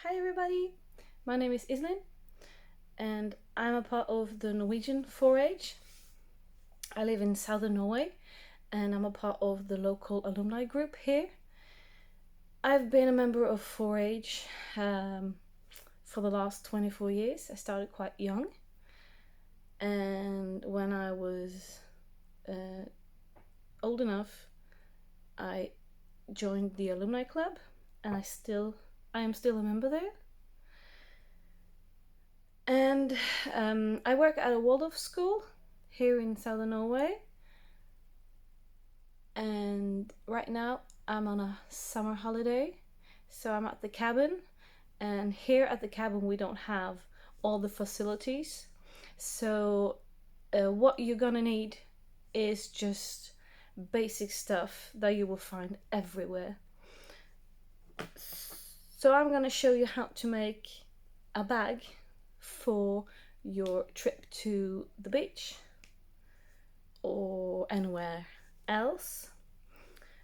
Hi everybody, my name is Islin and I'm a part of the Norwegian 4-H. I live in southern Norway and I'm a part of the local alumni group here. I've been a member of 4-H for the last 24 years. I started quite young, and when I was old enough I joined the alumni club, and I am still a member there. And I work at a Waldorf school here in southern Norway. And right now I'm on a summer holiday, so I'm at the cabin. And here at the cabin we don't have all the facilities. So what you're gonna need is just basic stuff that you will find everywhere. So I'm gonna show you how to make a bag for your trip to the beach or anywhere else.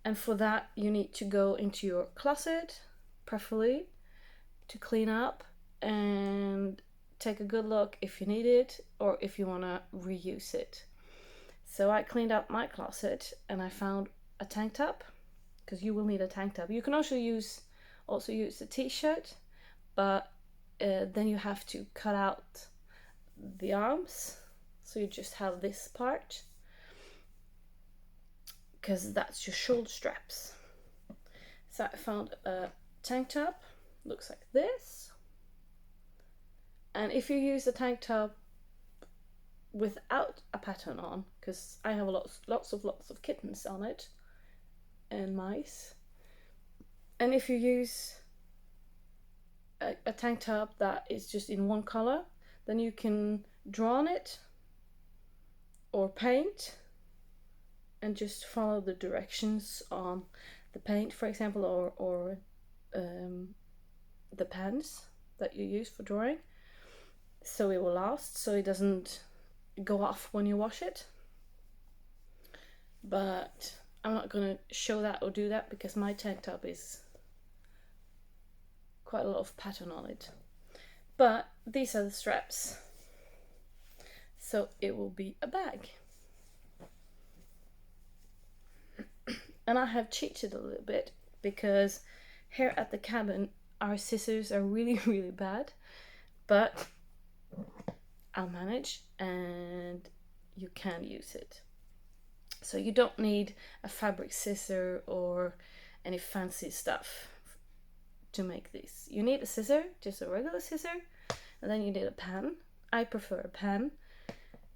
And for that you need to go into your closet, preferably, to clean up and take a good look if you need it or if you want to reuse it. So I cleaned up my closet and I found a tank top, because you will need a tank top. You can also use a t-shirt, but then you have to cut out the arms, so you just have this part, because that's your shoulder straps. So I found a tank top, looks like this. And if you use a tank top without a pattern on, because I have lots of kittens on it and mice, and if you use a tank top that is just in one color, then you can draw on it or paint and just follow the directions on the paint, for example, or the pens that you use for drawing, so it will last, so it doesn't go off when you wash it. But I'm not gonna show that or do that because my tank top is quite a lot of pattern on it. But these are the straps, so it will be a bag. And I have cheated a little bit because here at the cabin our scissors are really bad, but I'll manage and you can use it. So you don't need a fabric scissor or any fancy stuff to make this. You need a scissor, just a regular scissor, and then you need a pen. I prefer a pen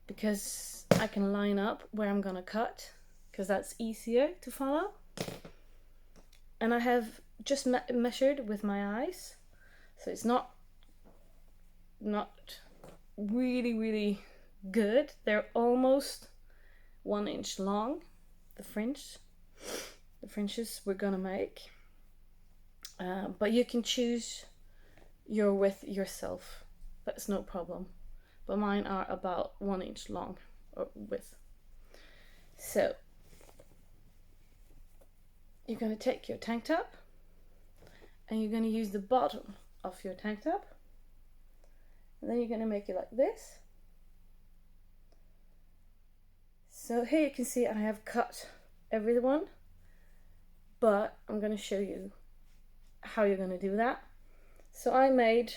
because I can line up where I'm gonna cut, because that's easier to follow. And I have just measured with my eyes, so it's not really good. They're almost 1 inch long, the fringes we're gonna make, but you can choose your width yourself, that's no problem, but mine are about 1 inch long or width. So you're going to take your tank top and you're going to use the bottom of your tank top, and then you're going to make it like this. So here you can see I have cut everyone, but I'm going to show you how you're going to do that. So I made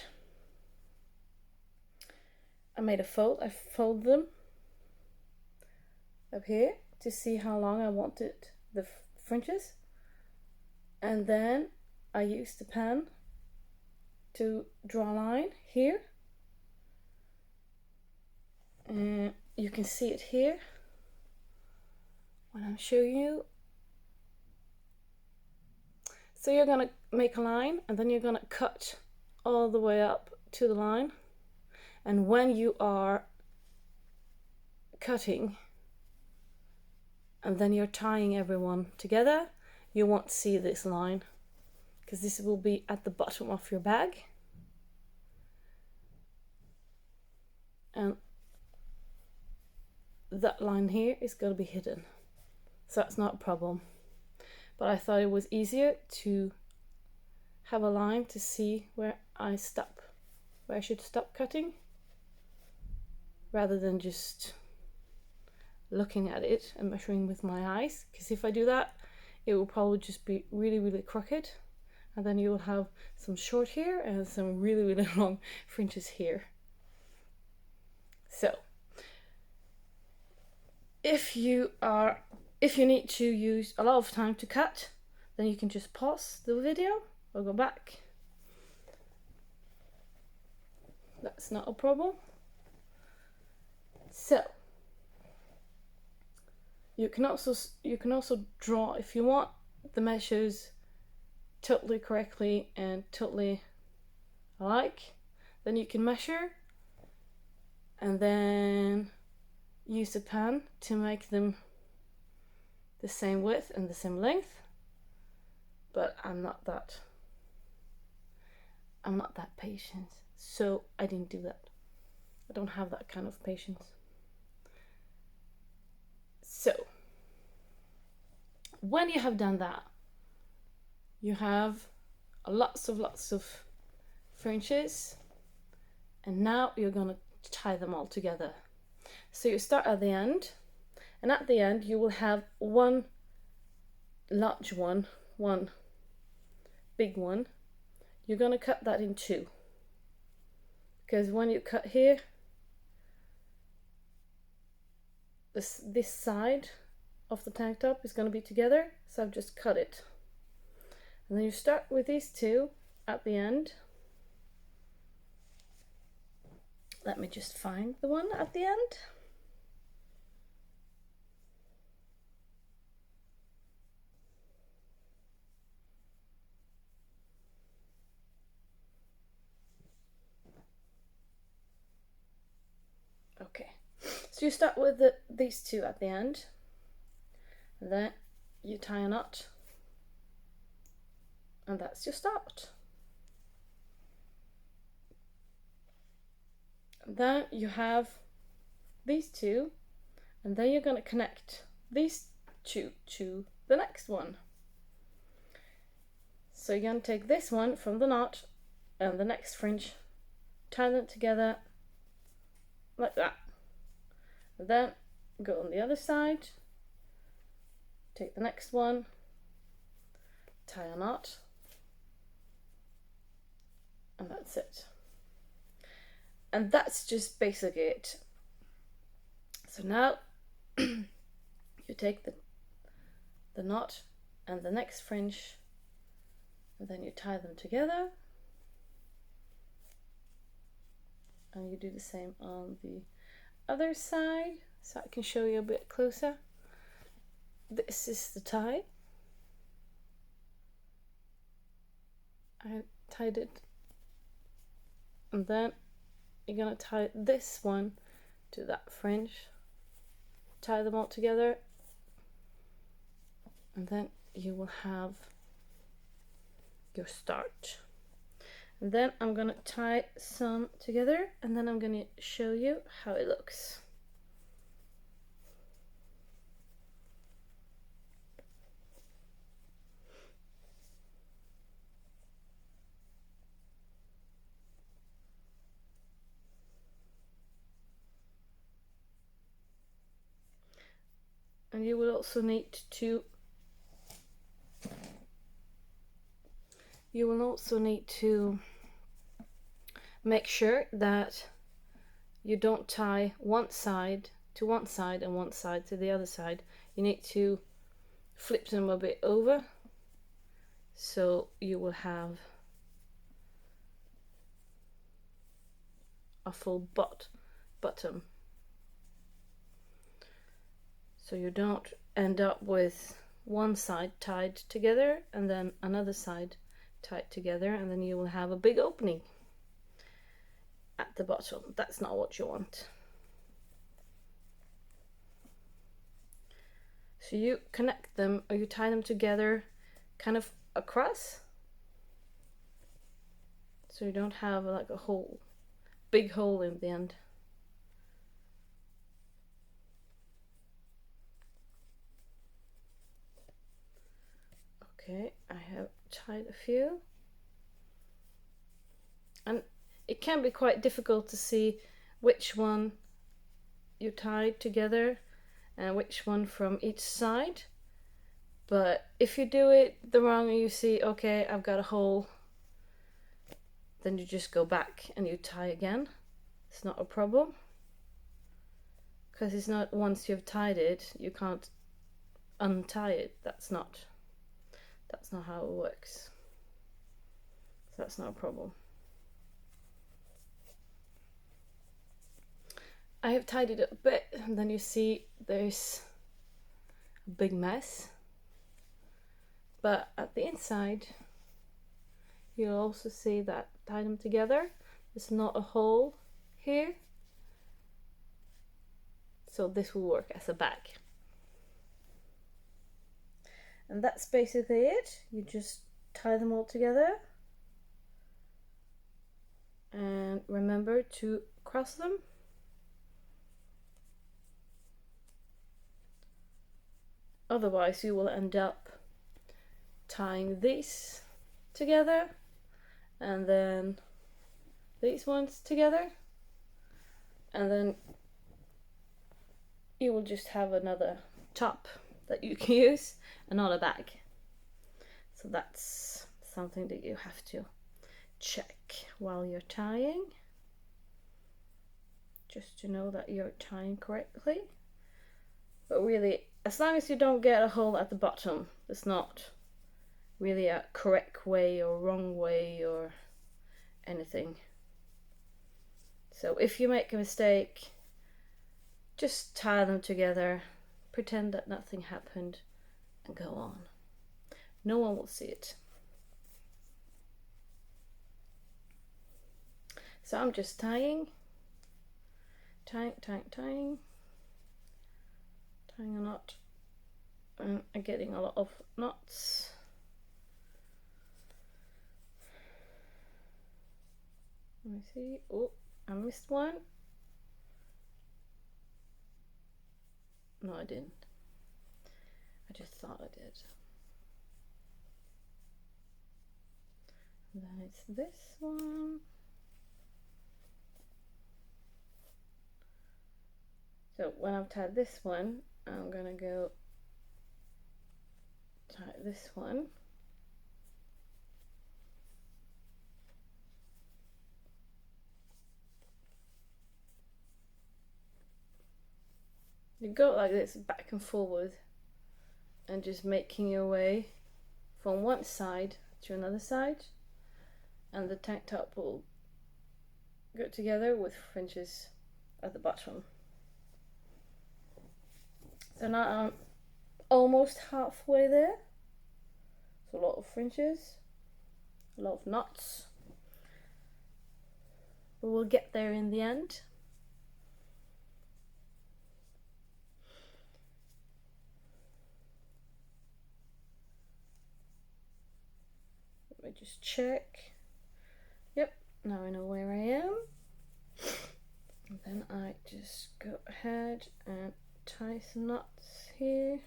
a fold. I fold them up here to see how long I wanted the fringes, and then I use the pen to draw a line here, and you can see it here when I'm showing you. So you're gonna make a line and then you're gonna cut all the way up to the line, and when you are cutting and then you're tying everyone together, you won't see this line because this will be at the bottom of your bag, and that line here is going to be hidden, so that's not a problem. But I thought it was easier to have a line to see where I stop, where I should stop cutting, rather than just looking at it and measuring with my eyes, because if I do that, it will probably just be really, really crooked, and then you'll have some short here and some really, really long fringes here. So if you need to use a lot of time to cut, then you can just pause the video or go back. That's not a problem. So you can also draw, if you want the measures totally correctly and totally alike, then you can measure and then use a pen to make them the same width and the same length. But I'm not that patient, so I didn't do that. I don't have that kind of patience. So when you have done that, you have lots of fringes, and now you're gonna tie them all together. So you start at the end, and at the end you will have one large one, one big one. You're gonna cut that in two, because when you cut here, this side of the tank top is going to be together, so I've just cut it. And then you start with these two at the end. Let me just find the one at the end. Okay, so you start with these two at the end, and then you tie a knot, and that's your start. And then you have these two, and then you're going to connect these two to the next one. So you're going to take this one from the knot and the next fringe, tie them together like that, and then go on the other side, take the next one, tie a knot, and that's it. And that's just basically it. So now you take the knot and the next fringe, and then you tie them together, and you do the same on the other side, so I can show you a bit closer. This is the tie. I tied it, and then you're gonna tie this one to that fringe, tie them all together, and then you will have your start. And then I'm gonna tie some together, and then I'm gonna show you how it looks. And you will also need to make sure that you don't tie one side to one side and one side to the other side. You need to flip them a bit over, so you will have a full bottom. So you don't end up with one side tied together and then another side tied together, and then you will have a big opening at the bottom. That's not what you want. So you connect them, or you tie them together kind of across, so you don't have like a big hole in the end. Okay, I have tied a few. And it can be quite difficult to see which one you tied together and which one from each side. But if you do it the wrong and you see, okay, I've got a hole, then you just go back and you tie again. It's not a problem. Because it's not, once you've tied it, you can't untie it. That's not how it works. So that's not a problem. I have tied it up a bit, and then you see there's a big mess. But at the inside, you'll also see that tie them together. There's not a hole here. So this will work as a bag. And that's basically it. You just tie them all together. And remember to cross them. Otherwise you will end up tying these together and then these ones together, and then you will just have another top that you can use and not a bag. So that's something that you have to check while you're tying, just to know that you're tying correctly. But really, as long as you don't get a hole at the bottom, it's not really a correct way or wrong way or anything. So if you make a mistake, just tie them together, pretend that nothing happened, and go on. No one will see it. So I'm just tying a knot, and I'm getting a lot of knots. Let me see. Oh, I missed one. No, I didn't. I just thought I did. And then it's this one. So when I've tied this one, I'm gonna go tie this one. You go like this, back and forward, and just making your way from one side to another side, and the tank top will go together with fringes at the bottom. So now I'm almost halfway there. So a lot of fringes, a lot of knots, but we'll get there in the end. Let me just check. Yep, now I know where I am. And then I just go ahead and tie some knots here.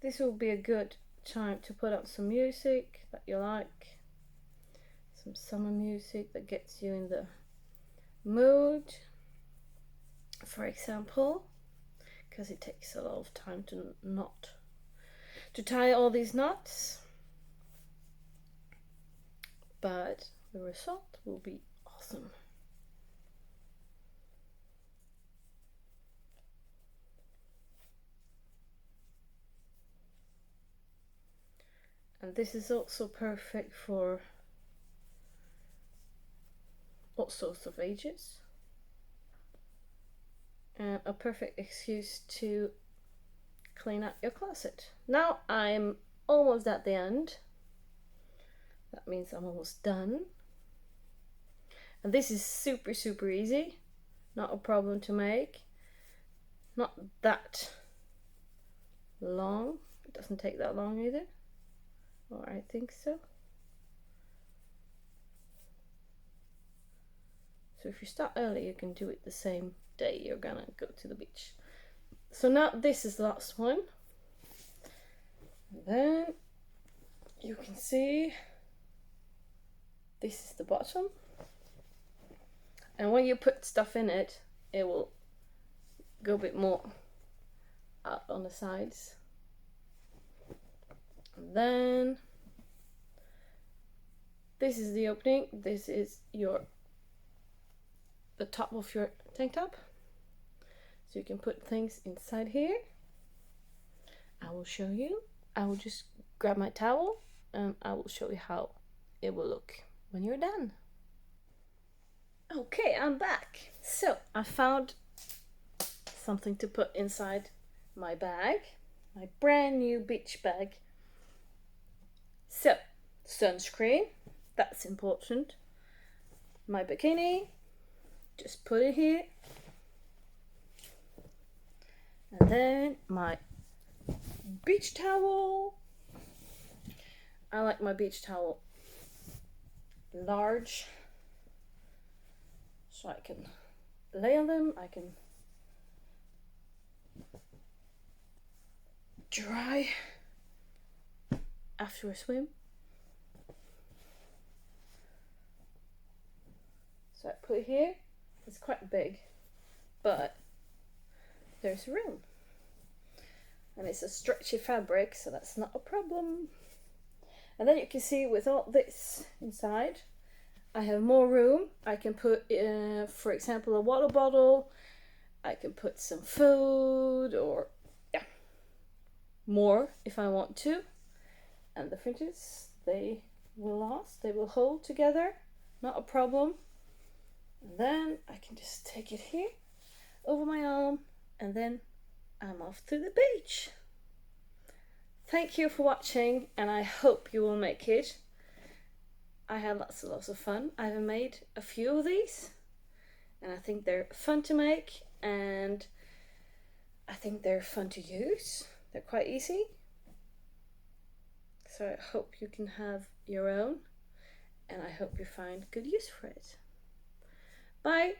This will be a good time to put on some music that you like, some summer music that gets you in the mood, for example, because it takes a lot of time to tie all these knots, but the result will be awesome. And this is also perfect for all sorts of ages, and a perfect excuse to clean up your closet. Now I'm almost at the end. That means I'm almost done. And this is super easy, not a problem to make, not that long. It doesn't take that long either, or I think so. So if you start early, you can do it the same day you're gonna go to the beach. So now this is the last one. And then you can see this is the bottom. And when you put stuff in it, it will go a bit more out on the sides. And then this is the opening. This is the top of your tank top. So you can put things inside here. I will show you. I will just grab my towel and I will show you how it will look when you're done. Okay, I'm back. So I found something to put inside my bag, my brand new beach bag. So, sunscreen, that's important. My bikini, just put it here. And then my beach towel. I like my beach towel large, so I can lay on them, I can dry after a swim. So I put it here. It's quite big, but there's room. And it's a stretchy fabric, so that's not a problem. And then you can see with all this inside, I have more room. I can put, for example, a water bottle. I can put some food or, yeah, more if I want to. And the fringes, they will last. They will hold together. Not a problem. And then I can just take it here over my arm and then I'm off to the beach. Thank you for watching and I hope you will make it. I had lots and lots of fun. I've made a few of these and I think they're fun to make and I think they're fun to use. They're quite easy. So I hope you can have your own and I hope you find good use for it. Bye!